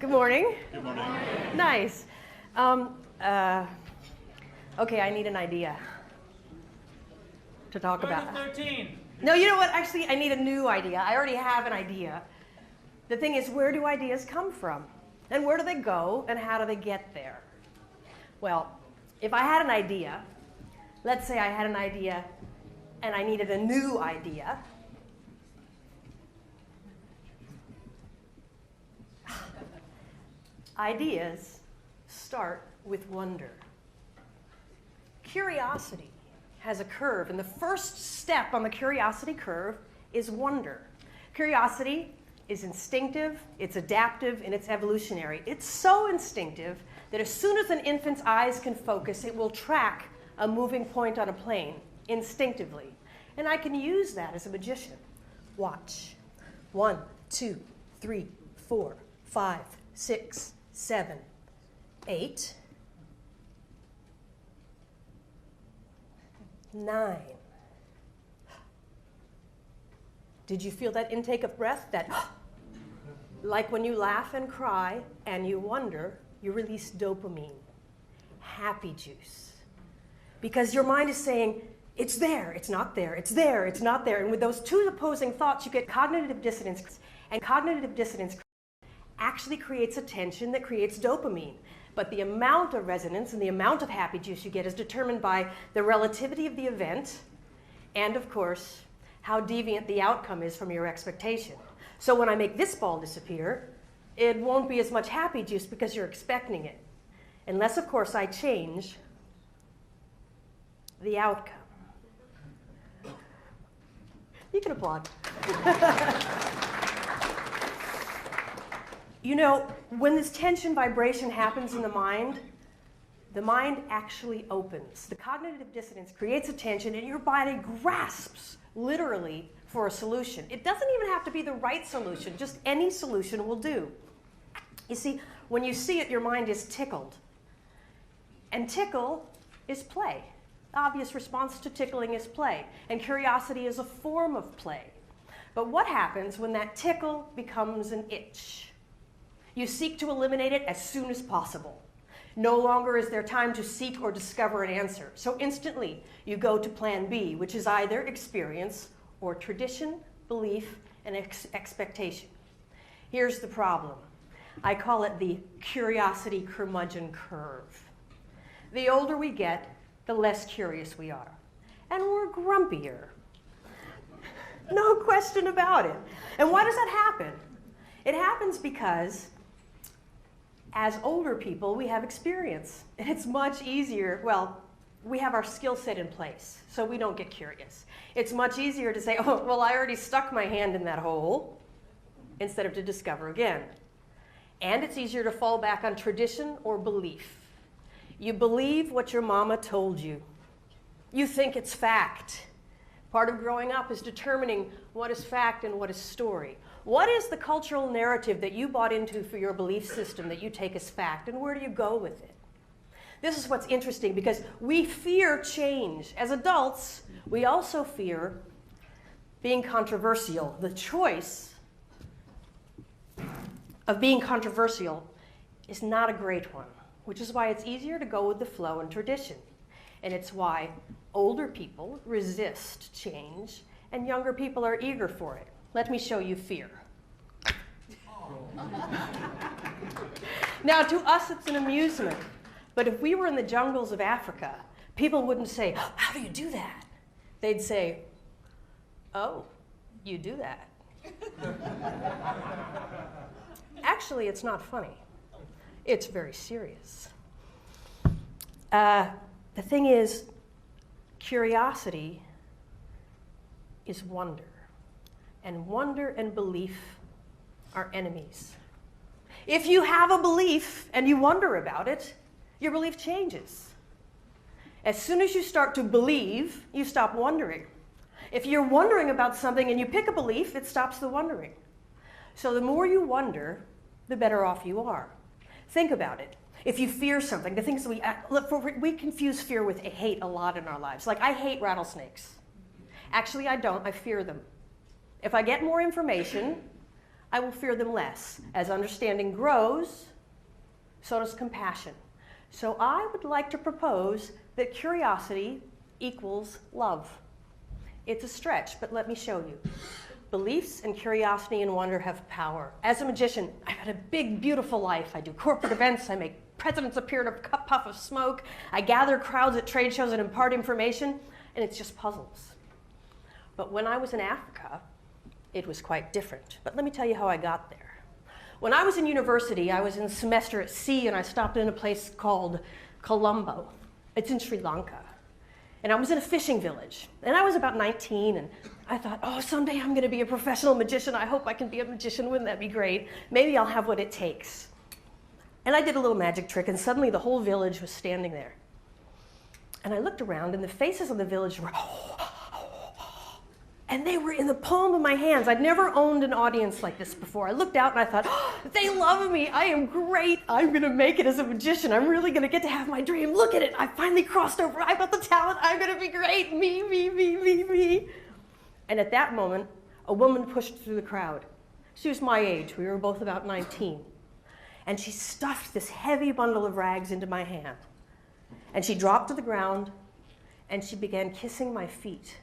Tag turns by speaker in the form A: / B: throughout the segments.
A: Good morning.
B: Good morning.
A: Nice. Okay, I need an idea to talk about.
B: 13.
A: No, you know what? Actually, I need a new idea. I already have an idea. The thing is, where do ideas come from? And where do they go? And how do they get there? Well, if I had an idea, let's say I had an idea and I needed a new idea. Ideas start with wonder. Curiosity has a curve, and the first step on the curiosity curve is wonder. Curiosity is instinctive, it's adaptive, and it's evolutionary. It's so instinctive that as soon as an infant's eyes can focus, it will track a moving point on a plane instinctively. And I can use that as a magician. Watch. 1, 2, 3, 4, 5, 6, 7, 8, 9. Did you feel that intake of breath? That, like when you laugh and cry and you wonder, you release dopamine, happy juice. Because your mind is saying, it's there, it's not there, it's there, it's not there. And with those two opposing thoughts, you get cognitive dissonance. And cognitive dissonance actually creates a tension that creates dopamine. But the amount of resonance and the amount of happy juice you get is determined by the relativity of the event and, of course, how deviant the outcome is from your expectation. So when I make this ball disappear, it won't be as much happy juice because you're expecting it. Unless, of course, I change the outcome. You can applaud. You know, when this tension vibration happens in the mind actually opens. The cognitive dissonance creates a tension and your body grasps, literally, for a solution. It doesn't even have to be the right solution, just any solution will do. You see, when you see it, your mind is tickled. And tickle is play. The obvious response to tickling is play. And curiosity is a form of play. But what happens when that tickle becomes an itch? You seek to eliminate it as soon as possible. No longer is there time to seek or discover an answer. So instantly, you go to plan B, which is either experience or tradition, belief, and expectation. Here's the problem. I call it the curiosity curmudgeon curve. The older we get, the less curious we are. And we're grumpier. No question about it. And why does that happen? It happens because as older people, we have experience. And it's much easier, well, we have our skill set in place, so we don't get curious. It's much easier to say, oh, well, I already stuck my hand in that hole, instead of to discover again. And it's easier to fall back on tradition or belief. You believe what your mama told you. You think it's fact. Part of growing up is determining what is fact and what is story. What is the cultural narrative that you bought into for your belief system that you take as fact, and where do you go with it? This is what's interesting because we fear change. As adults, we also fear being controversial. The choice of being controversial is not a great one, which is why it's easier to go with the flow and tradition. And it's why older people resist change and younger people are eager for it. Let me show you fear. Now, to us, it's an amusement. But if we were in the jungles of Africa, people wouldn't say, oh, how do you do that? They'd say, oh, you do that. Actually, it's not funny. It's very serious. The thing is, curiosity is wonder. And wonder and belief are enemies. If you have a belief and you wonder about it, your belief changes. As soon as you start to believe, you stop wondering. If you're wondering about something and you pick a belief, it stops the wondering. So the more you wonder, the better off you are. Think about it. If you fear something, the things that we confuse fear with hate a lot in our lives. Like, I hate rattlesnakes. Actually, I don't. I fear them. If I get more information, I will fear them less. As understanding grows, so does compassion. So I would like to propose that curiosity equals love. It's a stretch, but let me show you. Beliefs and curiosity and wonder have power. As a magician, I've had a big, beautiful life. I do corporate events. I make presidents appear in a puff of smoke. I gather crowds at trade shows and impart information, and it's just puzzles. But when I was in Africa, it was quite different. But let me tell you how I got there. When I was in university, I was in a semester at sea, and I stopped in a place called Colombo. It's in Sri Lanka. And I was in a fishing village. And I was about 19, and I thought, oh, someday I'm going to be a professional magician. I hope I can be a magician. Wouldn't that be great? Maybe I'll have what it takes. And I did a little magic trick, and suddenly the whole village was standing there. And I looked around, and the faces of the village were, and they were in the palm of my hands. I'd never owned an audience like this before. I looked out and I thought, oh, they love me. I am great. I'm going to make it as a magician. I'm really going to get to have my dream. Look at it. I finally crossed over. I've got the talent. I'm going to be great. Me, me, me, me, me. And at that moment, a woman pushed through the crowd. She was my age. We were both about 19. And she stuffed this heavy bundle of rags into my hand. And she dropped to the ground, and she began kissing my feet.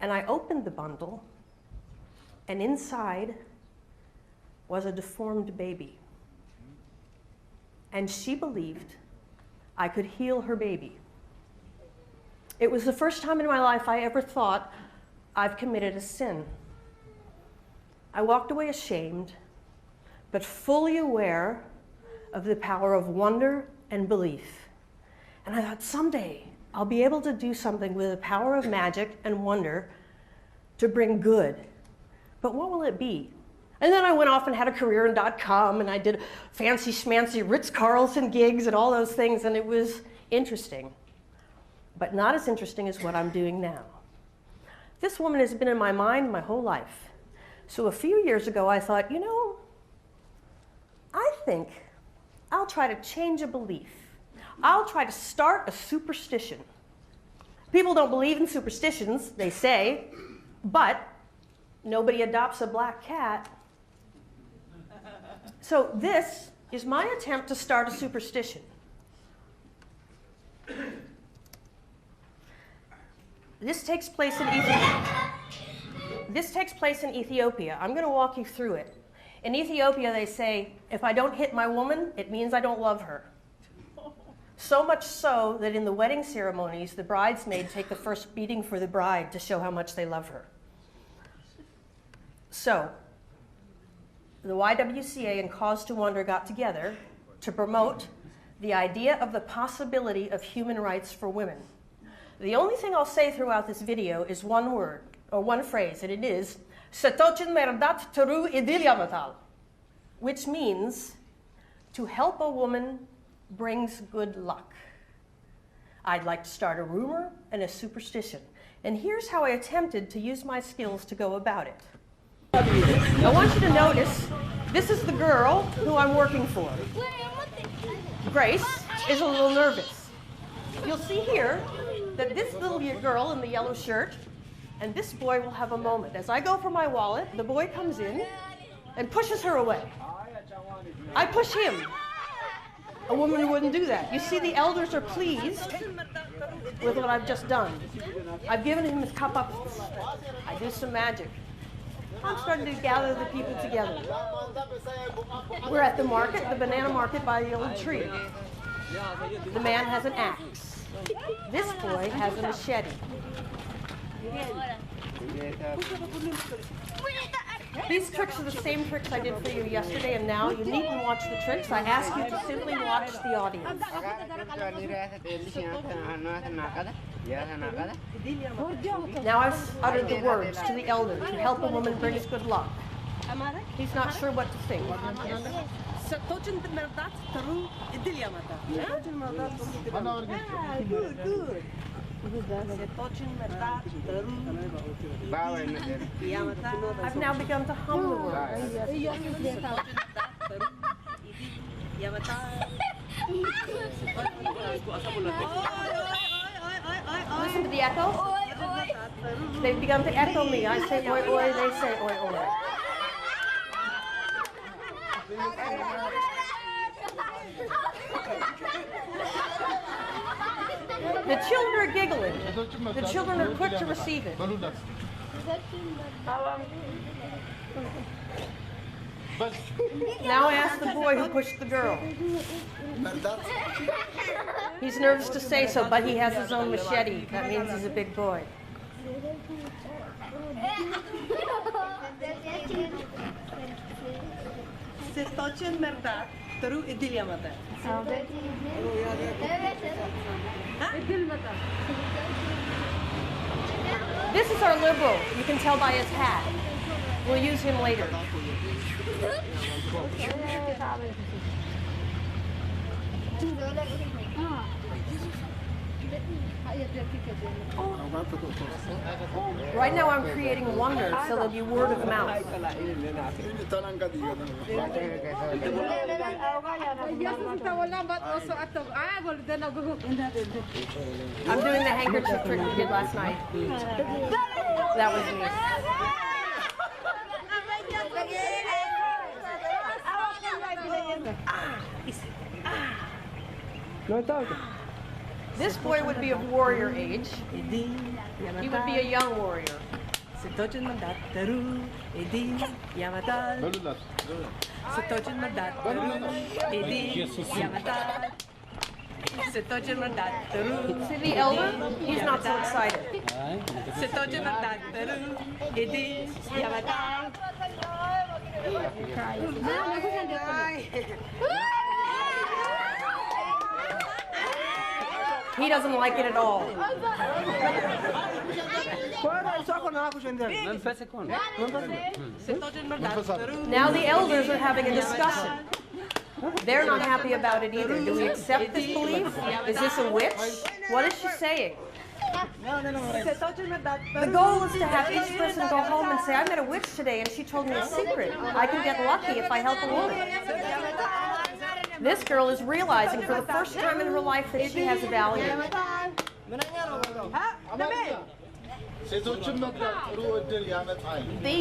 A: And I opened the bundle, and inside was a deformed baby. And she believed I could heal her baby. It was the first time in my life I ever thought I've committed a sin. I walked away ashamed, but fully aware of the power of wonder and belief. And I thought, someday I'll be able to do something with the power of magic and wonder to bring good. But what will it be? And then I went off and had a career in .com, and I did fancy schmancy Ritz-Carlton gigs and all those things, and it was interesting. But not as interesting as what I'm doing now. This woman has been in my mind my whole life. So a few years ago, I thought, you know, I think I'll try to change a belief. I'll try to start a superstition. People don't believe in superstitions, they say, but nobody adopts a black cat. So this is my attempt to start a superstition. This takes place in Ethiopia. I'm going to walk you through it. In Ethiopia, they say, if I don't hit my woman, it means I don't love her. So much so that in the wedding ceremonies, the bridesmaid take the first beating for the bride to show how much they love her. So, the YWCA and Cause to Wonder got together to promote the idea of the possibility of human rights for women. The only thing I'll say throughout this video is one word, or one phrase, and it is, Setochin merdat teru idilyamatal, which means, to help a woman brings good luck. I'd like to start a rumor and a superstition. And here's how I attempted to use my skills to go about it. I want you to notice, this is the girl who I'm working for. Grace is a little nervous. You'll see here that this little girl in the yellow shirt and this boy will have a moment. As I go for my wallet, the boy comes in and pushes her away. I push him. A woman wouldn't do that. You see, the elders are pleased with what I've just done. I've given him his kapaps. I do some magic. I'm starting to gather the people together. We're at the market, the banana market by the old tree. The man has an axe. This boy has a machete. These tricks are the same tricks I did for you yesterday, and now you needn't watch the tricks. I ask you to simply watch the audience. Now I've uttered the words to the elder to help a woman brings good luck. He's not sure what to think. Good, good. I've now begun to hum the words. Listen to the echo. They've begun to echo me. I say oi oi, they say oi oi. The children are giggling. The children are quick to receive it. Now ask the boy who pushed the girl. He's nervous to say so, but he has his own machete. That means he's a big boy. This is our liberal. You can tell by his hat. We'll use him later. Right now I'm creating wonder so there'll be word of mouth. I'm doing the handkerchief trick we did last night. That was me. This boy would be of warrior age. He would be a young warrior. See the elder? He's not so excited. He doesn't like it at all. Now the elders are having a discussion. They're not happy about it either. Do we accept this belief? Is this a witch? What is she saying? The goal is to have each person go home and say, I met a witch today and she told me a secret. I can get lucky if I help a woman. This girl is realizing for the first time in her life that she has a value.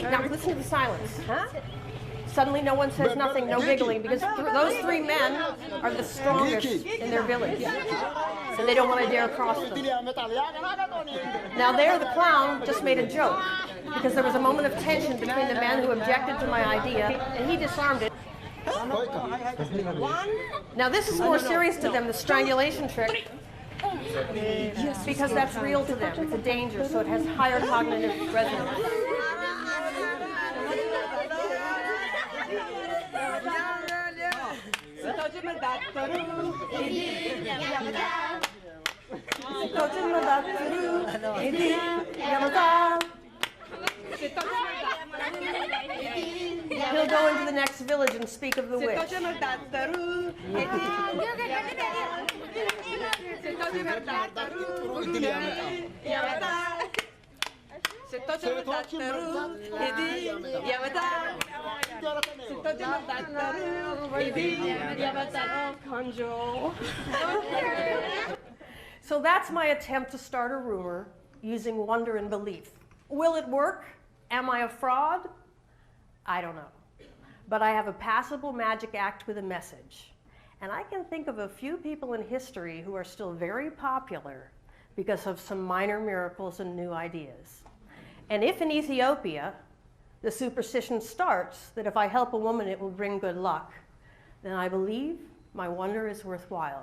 A: Now listen to the silence. Suddenly no one says nothing, no giggling, because those three men are the strongest in their village. So they don't want to dare cross them. Now there the clown just made a joke, because there was a moment of tension between the man who objected to my idea, and he disarmed it. Now this is more serious to them, the strangulation trick, because that's real to them. It's a danger, so it has higher cognitive resonance. He'll go into the next village and speak of the witch. So that's my attempt to start a rumor using wonder and belief. Will it work? Am I a fraud? I don't know. But I have a passable magic act with a message. And I can think of a few people in history who are still very popular because of some minor miracles and new ideas. And if in Ethiopia, the superstition starts that if I help a woman, it will bring good luck, then I believe my wonder is worthwhile.